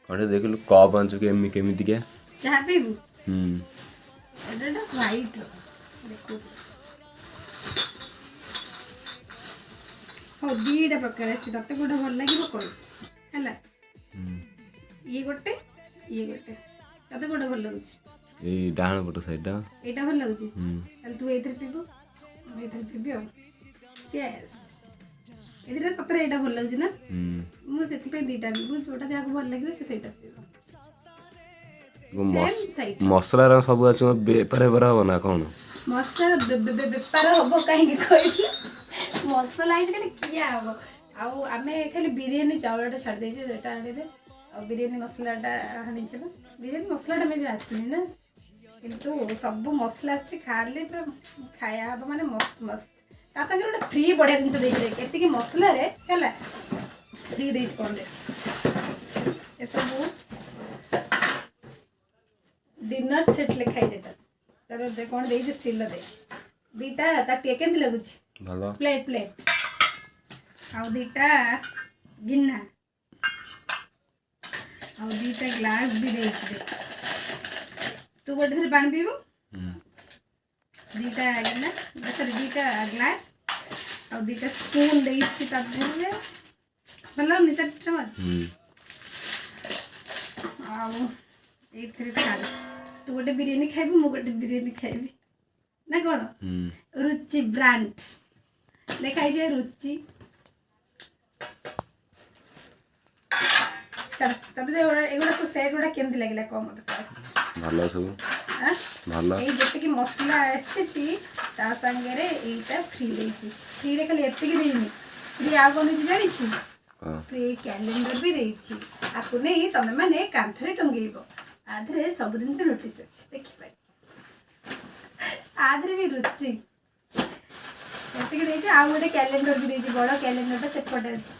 अरे देख लो कप आंचु केमिति क्या चाह पीबू हम्म एटा व्हाइट देखो हो दीटा प्रकार आसी तते गोटे भल लागिबो कोइ हैला ये गोटे तते गोटे भल लागुची ए डाहण पट साइड एटा भल लागुची चल तू एथरे पीबू मैं एथरे पीबी आ चेस एथरे सतरे एटा भल लागुची ना मु सेति पे दीटा पीबू जोटा जाको भल लागिबो से सेटा पीबू सेम साइड मसला सब अच्छे बेपार बेपार हम ना कौन मसला बेपार हम कहीं कहली मसला आई किया हम आउ आम खाली बिरियानी चावलटा छाड़ देचे सेटा आनिदे आ बिरियानी मसलाटा आनिचे बिरियानी मसलाटा में भी आसनी ना किंतु सब मसला आसी खाली पूरा खाया हम माने मस्त मस्त ता संगे गोटे फ्री बढ़िया जिनिस देइछे केतिकी मसला रे हैला फ्री देइछ कोन दे ए सब डिनर सेट लिखाई जेटा तार दे कोन देइछ स्टील दे दीटा ता केकेंती लागुची भलो प्लेट आउ दीटा गिन्ना आउ दीटा ग्लास भी देइछ तू गोटे थरे पानी पीबू दीटा गिन्ना सॉरी दीटा ग्लास आउ दीटा स्पून देइछ ता देले भलो नि चार चम्मच आउ एक थरे खा तू गोटे बिरयानी खाइबू मु गोटे बिरयानी खाइबी ना कौन रुचि ब्रांड लिखाई जाए रुचि चल तब एगुड़ा तो सेट गुड़ा केमती लागला कम मत फास्ट भलो सब हां भलो ए जते कि मसला आछी ता संगे रे एटा फ्री देछि फ्री रे खाली एते कि देइनी फ्री आ कोन दी जानि छु फ्री कैलेंडर भी देछि आकु नै तमे माने कांथरे टंगेइबो आधरे सब दिन से नोटिस अछि देखि भाई आधरे भी रुचि एते कि देछि आ गोटे कैलेंडर भी देछि बड़ कैलेंडर ता सेपटे अछि